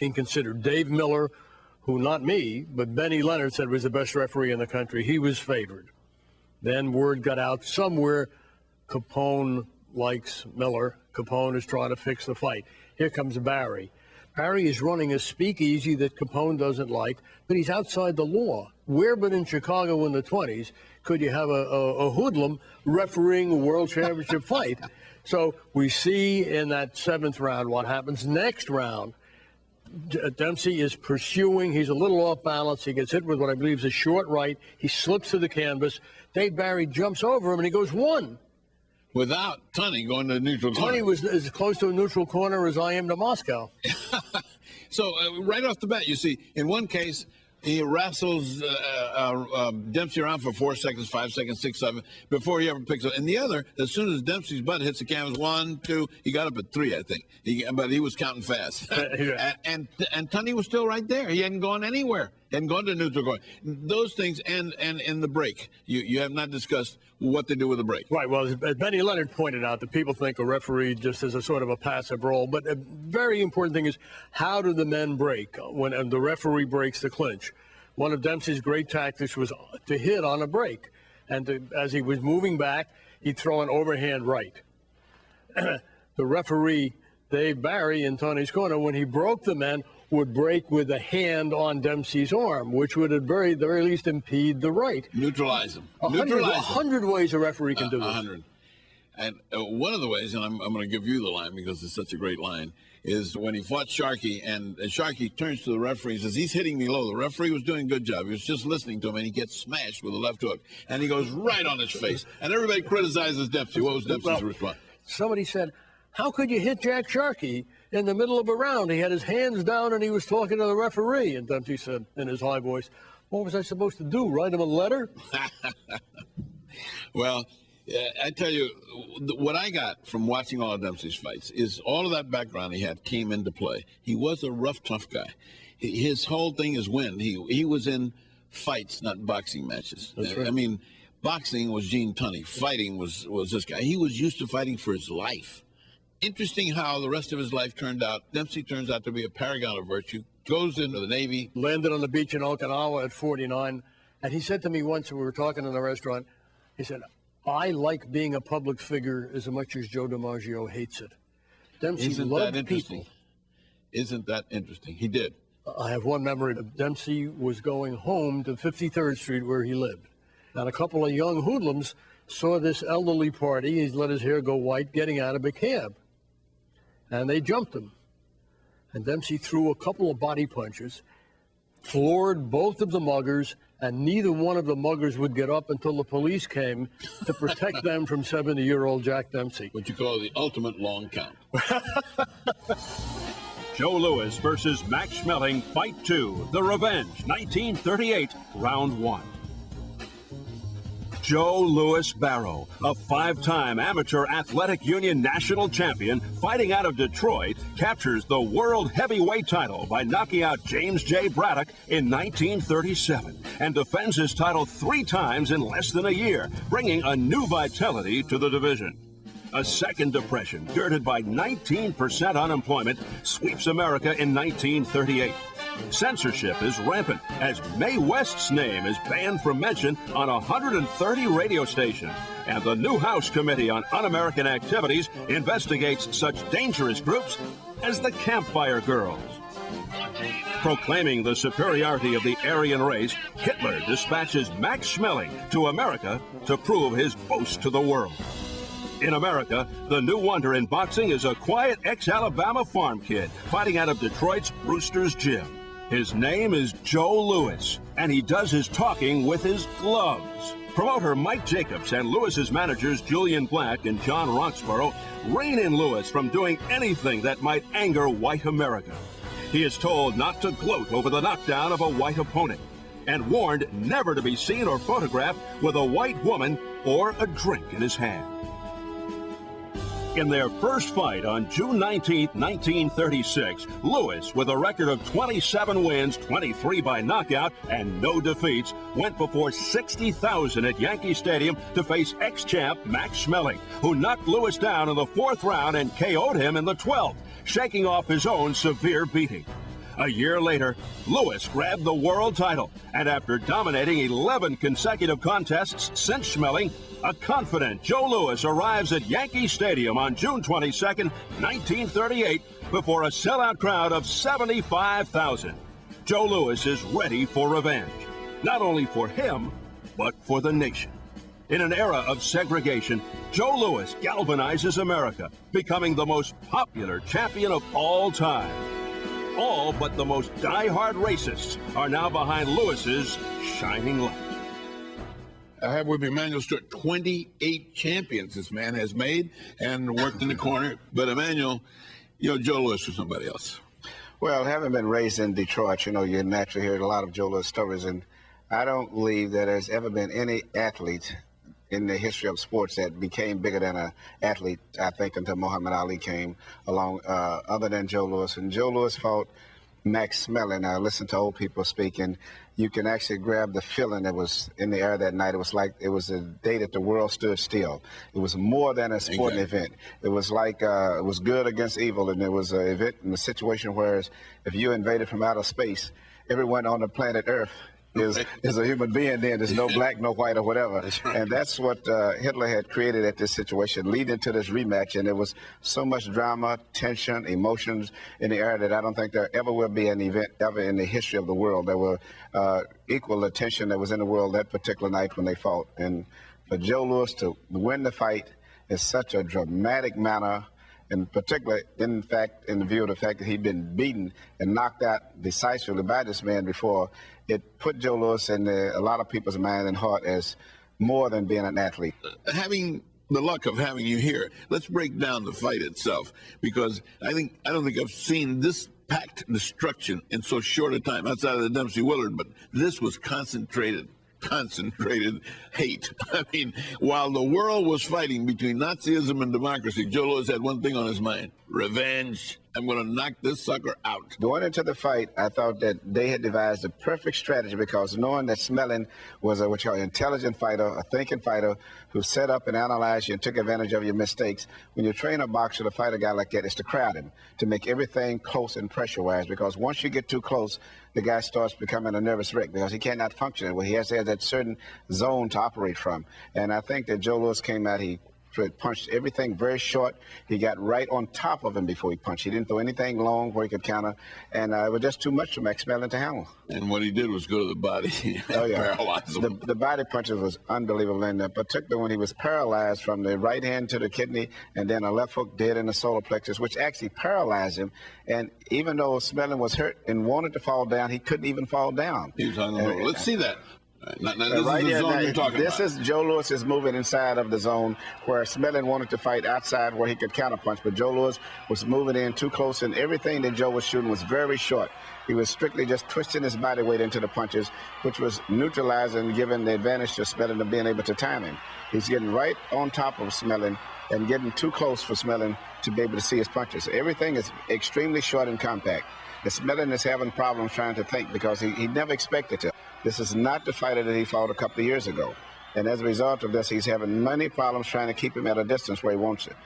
being considered. Dave Miller, who not me, but Benny Leonard said was the best referee in the country, he was favored. Then word got out somewhere, Capone likes Miller. Capone is trying to fix the fight. Here comes Barry. Barry is running a speakeasy that Capone doesn't like, but he's outside the law. Where but in Chicago in the 20s could you have a hoodlum refereeing a world championship fight? So we see in that 7th round what happens. Next round, Dempsey is pursuing. He's a little off balance. He gets hit with what I believe is a short right. He slips to the canvas. Dave Barry jumps over him, and he goes 1. Without Tunney going to the neutral corner. Tunney was as close to a neutral corner as I am to Moscow. So right off the bat, you see, in one case, he wrestles Dempsey around for 4 seconds, 5 seconds, 6, 7, before he ever picks up. And the other, as soon as Dempsey's butt hits the canvas, 1, 2, he got up at 3, I think. But he was counting fast. and Tunney was still right there. He hadn't gone anywhere. He hadn't gone to neutral corner. Those things, and in the break, you have not discussed what they do with the break. Right. Well, as Benny Leonard pointed out, that people think a referee just as a sort of a passive role. But a very important thing is, how do the men break when the referee breaks the clinch? One of Dempsey's great tactics was to hit on a break. And as he was moving back, he'd throw an overhand right. The referee, Dave Barry, in Tunney's corner, when he broke the men, would break with a hand on Dempsey's arm, which would at the very least impede the right. Neutralize him. 100 ways a referee can do this. 100. And one of the ways, and I'm going to give you the line because it's such a great line, is when he fought Sharkey, and Sharkey turns to the referee and says, he's hitting me low. The referee was doing a good job. He was just listening to him, and he gets smashed with a left hook. And he goes right on his face. And everybody criticizes Dempsey. What was Dempsey's response? Somebody said, how could you hit Jack Sharkey in the middle of a round? He had his hands down, and he was talking to the referee. And Dempsey said in his high voice, what was I supposed to do, write him a letter? Well, I tell you, what I got from watching all of Dempsey's fights is all of that background he had came into play. He was a rough, tough guy. His whole thing is win. He was in fights, not boxing matches. That's right. I mean, boxing was Gene Tunney. Fighting was this guy. He was used to fighting for his life. Interesting how the rest of his life turned out. Dempsey turns out to be a paragon of virtue, goes into the Navy. Landed on the beach in Okinawa at 49. And he said to me once, when we were talking in the restaurant, he said, I like being a public figure as much as Joe DiMaggio hates it. Dempsey loved people. Isn't that interesting? He did. I have one memory. Dempsey was going home to 53rd Street where he lived. And a couple of young hoodlums saw this elderly party. He's let his hair go white, getting out of a cab. And they jumped him. And Dempsey threw a couple of body punches, floored both of the muggers, and neither one of the muggers would get up until the police came to protect them from 70-year-old Jack Dempsey. What you call the ultimate long count. Joe Louis versus Max Schmeling, Fight 2, The Revenge, 1938, Round 1. Joe Louis Barrow, a 5-time Amateur Athletic Union national champion fighting out of Detroit, captures the world heavyweight title by knocking out James J. Braddock in 1937 and defends his title 3 times in less than a year, bringing a new vitality to the division. A second depression, girded by 19% unemployment, sweeps America in 1938. Censorship is rampant as Mae West's name is banned from mention on 130 radio stations, and the new House Committee on Un-American Activities investigates such dangerous groups as the Campfire Girls. Proclaiming the superiority of the Aryan race, Hitler dispatches Max Schmeling to America to prove his boast to the world. In America, the new wonder in boxing is a quiet ex-Alabama farm kid fighting out of Detroit's Brewster's Gym. His name is Joe Louis, and he does his talking with his gloves. Promoter Mike Jacobs and Louis's managers Julian Black and John Roxborough rein in Louis from doing anything that might anger white America. He is told not to gloat over the knockdown of a white opponent, and warned never to be seen or photographed with a white woman or a drink in his hand. In their first fight on June 19, 1936, Louis, with a record of 27 wins, 23 by knockout, and no defeats, went before 60,000 at Yankee Stadium to face ex-champ Max Schmeling, who knocked Louis down in the 4th round and KO'd him in the 12th, shaking off his own severe beating. A year later, Lewis grabbed the world title, and after dominating 11 consecutive contests since Schmeling, a confident Joe Louis arrives at Yankee Stadium on June 22, 1938, before a sellout crowd of 75,000. Joe Louis is ready for revenge, not only for him, but for the nation. In an era of segregation, Joe Louis galvanizes America, becoming the most popular champion of all time. All but the most die-hard racists are now behind Lewis's shining light. I have with me Emmanuel Stewart. 28 champions this man has made and worked in the corner. But Emmanuel, Joe Louis was somebody else. Well, having been raised in Detroit, you naturally hear a lot of Joe Louis stories, and I don't believe that there's ever been any athlete in the history of sports that became bigger than an athlete, I think, until Muhammad Ali came along, other than Joe Louis. And Joe Louis fought Max Schmeling. I listened to old people speak, and you can actually grab the feeling that was in the air that night. It was like it was a day that the world stood still. It was more than a sporting event. It was like it was good against evil, and there was an event in a situation where if you invaded from outer space, everyone on the planet Earth is a human being. Then there's no black, no white, or whatever. And that's what Hitler had created at this situation, leading to this rematch. And there was so much drama, tension, emotions in the air that I don't think there ever will be an event ever in the history of the world that will equal the tension that was in the world that particular night when they fought. And for Joe Louis to win the fight in such a dramatic manner, and particularly, in fact, in the view of the fact that he'd been beaten and knocked out decisively by this man before, it put Joe Louis in a lot of people's mind and heart as more than being an athlete. Having the luck of having you here, let's break down the fight itself, because I don't think I've seen this packed destruction in so short a time outside of the Dempsey Willard, but this was concentrated hate. I mean, while the world was fighting between Nazism and democracy, Joe Louis had one thing on his mind: revenge. I'm going to knock this sucker out. Going into the fight, I thought that they had devised a perfect strategy, because knowing that Schmeling was an intelligent fighter, a thinking fighter who set up and analyzed you and took advantage of your mistakes. When you train a boxer to fight a guy like that, is to crowd him, to make everything close and pressure-wise, because once you get too close, the guy starts becoming a nervous wreck because he cannot function. Well, he has to have that certain zone to operate from. And I think that Joe Louis came out, he punched everything very short. He got right on top of him before he punched. He didn't throw anything long where he could counter, and it was just too much for Max Schmeling to handle. And what he did was go to the body. Oh, yeah. Paralyze him. The body punches was unbelievable, and particularly when he was paralyzed from the right hand to the kidney, and then a left hook dead in the solar plexus, which actually paralyzed him. And even though Schmeling was hurt and wanted to fall down, he couldn't even fall down. He was on the road. Let's see that. Now, this right is the here, zone you're talking this about. is Joe Louis is moving inside of the zone where Schmeling wanted to fight outside where he could counterpunch, but Joe Louis was moving in too close, and everything that Joe was shooting was very short. He was strictly just twisting his body weight into the punches, which was neutralizing, giving the advantage to Schmeling of being able to time him. He's getting right on top of Schmeling and getting too close for Schmeling to be able to see his punches. Everything is extremely short and compact. The Schmeling is having problems trying to think because he never expected to. This is not the fighter that he fought a couple of years ago. And as a result of this, he's having many problems trying to keep him at a distance where he wants it.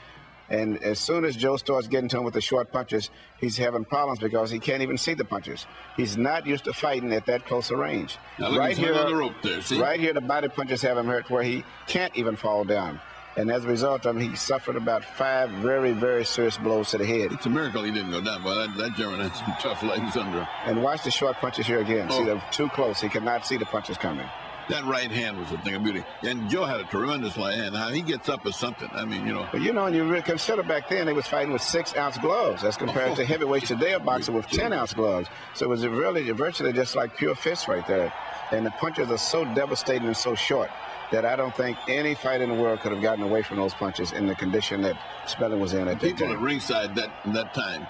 And as soon as Joe starts getting to him with the short punches, he's having problems because he can't even see the punches. He's not used to fighting at that close a range. Now, right here, on the rope there, see? Right here, the body punches have him hurt where he can't even fall down. And as a result of him, he suffered about 5 very, very serious blows to the head. It's a miracle he didn't go down. Well, that German had some tough legs under him. And watch the short punches here again. See, they're too close. He cannot see the punches coming. That right hand was a thing of beauty. And Joe had a tremendous right hand. How he gets up is something. I mean, But and you consider back then they was fighting with 6-ounce gloves as compared to heavyweights today, a boxer with 10-ounce gloves. So it was really virtually just like pure fist right there. And the punches are so devastating and so short that I don't think any fight in the world could have gotten away from those punches in the condition that Schmeling was in at that time. People at ringside that time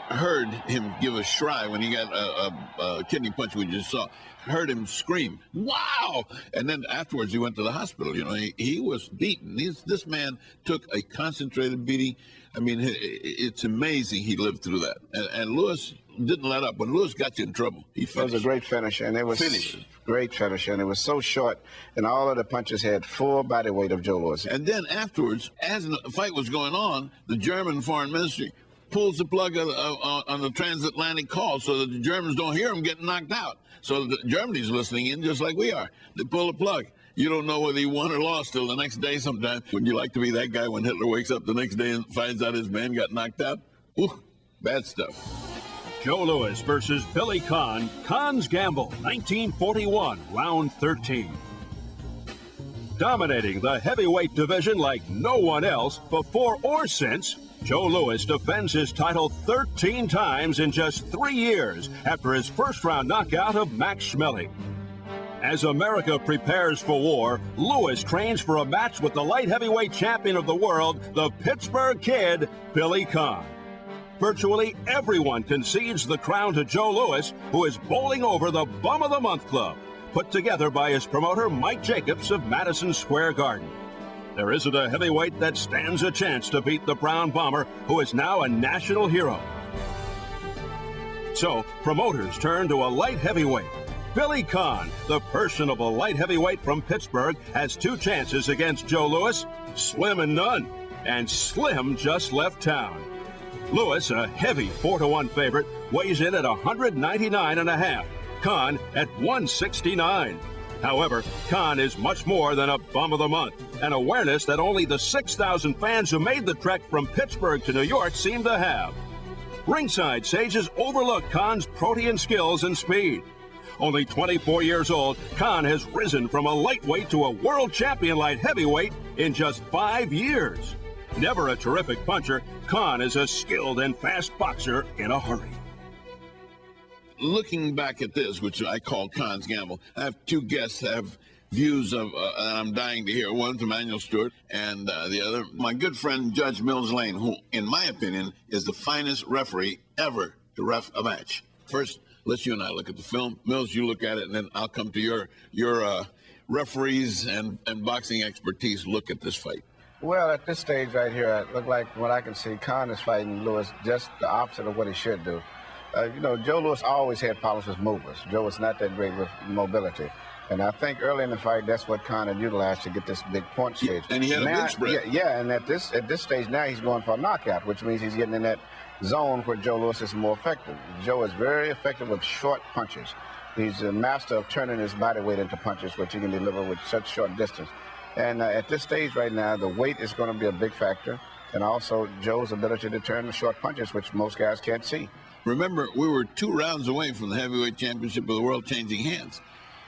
heard him give a shry when he got a kidney punch we just saw. Heard him scream, "Wow!" And then afterwards he went to the hospital. He was beaten. This man took a concentrated beating. I mean, it's amazing he lived through that. And Louis didn't let up. When Louis got you in trouble, he finished. It was a great finish, and it was great finish, and it was so short, and all of the punches had full body weight of Joe Louis. And then afterwards, as the fight was going on, the German foreign ministry pulls the plug on the transatlantic call so that the Germans don't hear him getting knocked out. So the Germany's listening in just like we are. They pull the plug. You don't know whether he won or lost till the next day sometime. Would you like to be that guy when Hitler wakes up the next day and finds out his man got knocked out? Ooh, bad stuff. Joe Louis versus Billy Conn, Conn's Gamble, 1941, round 13. Dominating the heavyweight division like no one else before or since, Joe Louis defends his title 13 times in just 3 years after his first-round knockout of Max Schmeling. As America prepares for war, Louis trains for a match with the light heavyweight champion of the world, the Pittsburgh Kid, Billy Conn. Virtually everyone concedes the crown to Joe Louis, who is bowling over the Bum of the Month Club, put together by his promoter Mike Jacobs of Madison Square Garden. There isn't a heavyweight that stands a chance to beat the Brown Bomber, who is now a national hero. So, promoters turn to a light heavyweight. Billy Conn, the personable light heavyweight from Pittsburgh, has 2 chances against Joe Louis, Slim and none, and Slim just left town. Louis, a heavy 4-1 favorite, weighs in at 199.5. Conn at 169. However, Conn is much more than a bum of the month, an awareness that only the 6,000 fans who made the trek from Pittsburgh to New York seem to have. Ringside sages overlook Conn's protean skills and speed. Only 24 years old, Conn has risen from a lightweight to a world champion light heavyweight in just 5 years. Never a terrific puncher, Conn is a skilled and fast boxer in a hurry. Looking back at this, which I call Conn's Gamble, I have 2 guests that have views of, and I'm dying to hear. One's Emmanuel Stewart, and the other, my good friend Judge Mills Lane, who, in my opinion, is the finest referee ever to ref a match. First, let's you and I look at the film. Mills, you look at it, and then I'll come to your referees and boxing expertise look at this fight. Well, at this stage right here, it looked like what I can see, Conn is fighting Louis just the opposite of what he should do. Joe Louis always had problems with movers. Joe was not that great with mobility. And I think early in the fight, that's what Conn had utilized to get this big point stage. And he had a big spread. Yeah, and at this stage now, he's going for a knockout, which means he's getting in that zone where Joe Louis is more effective. Joe is very effective with short punches. He's a master of turning his body weight into punches, which he can deliver with such short distance. And at this stage right now, the weight is going to be a big factor, and also Joe's ability to turn the short punches, which most guys can't see. Remember, we were 2 rounds away from the heavyweight championship of the world changing hands.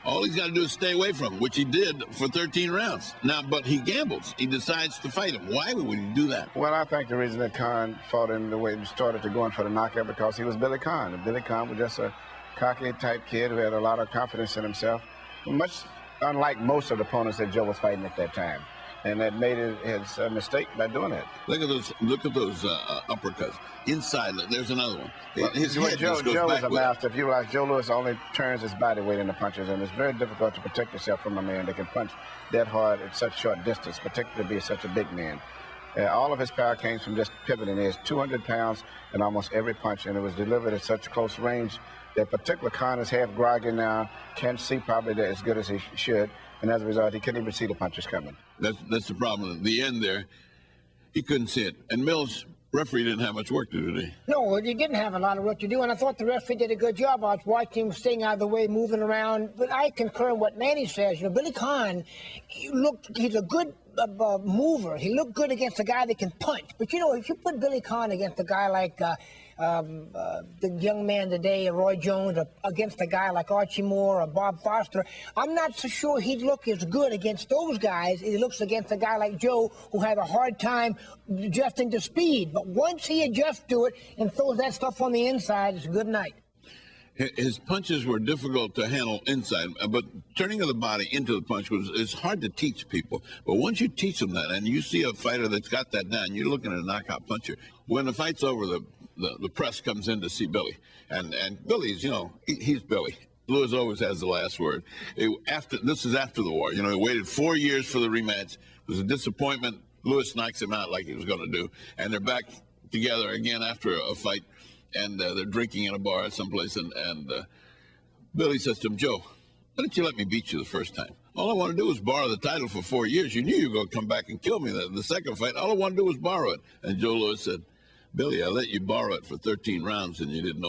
All he's got to do is stay away from him, which he did for 13 rounds. Now, but he gambles. He decides to fight him. Why would he do that? Well, I think the reason that Conn fought him the way he started to going for the knockout because he was Billy Conn. And Billy Conn was just a cocky type kid who had a lot of confidence in himself, much unlike most of the opponents that Joe was fighting at that time. And that made his mistake by doing that. Look at those uppercuts. Inside, there's another one. His head Joe just goes was a backward. master. If you realize, Joe Louis only turns his body weight into punches, and it's very difficult to protect yourself from a man that can punch that hard at such short distance, particularly being such a big man. All of his power came from just pivoting. He has 200 pounds in almost every punch, and it was delivered at such close range that particular Conn is half groggy now, can't see probably that as good as he should, and as a result, he couldn't even see the punches coming. That's the problem. At the end there, he couldn't see it. And Mills, referee, didn't have much work to do, did he? No, he didn't have a lot of work to do, and I thought the referee did a good job. I was watching him staying out of the way, moving around. But I concur in what Manny says. Billy Conn, he's a good mover. He looked good against a guy that can punch. But, if you put Billy Conn against a guy like the young man today, Roy Jones, against a guy like Archie Moore or Bob Foster, I'm not so sure he'd look as good against those guys as he looks against a guy like Joe, who had a hard time adjusting to speed. But once he adjusts to it and throws that stuff on the inside, it's a good night. His punches were difficult to handle inside, but turning of the body into the punch is hard to teach people. But once you teach them that, and you see a fighter that's got that down, you're looking at a knockout puncher. When the fight's over, the press comes in to see Billy, and Billy's, he's Billy. Louis always has the last word. This is after the war. He waited 4 years for the rematch. It was a disappointment. Louis knocks him out like he was going to do, and they're back together again after a fight. And they're drinking in a bar someplace, and Billy says to him, Joe, why didn't you let me beat you the first time? All I want to do was borrow the title for 4 years. You knew you were going to come back and kill me the second fight. All I want to do was borrow it. And Joe Louis said, Billy, I let you borrow it for 13 rounds and you didn't know.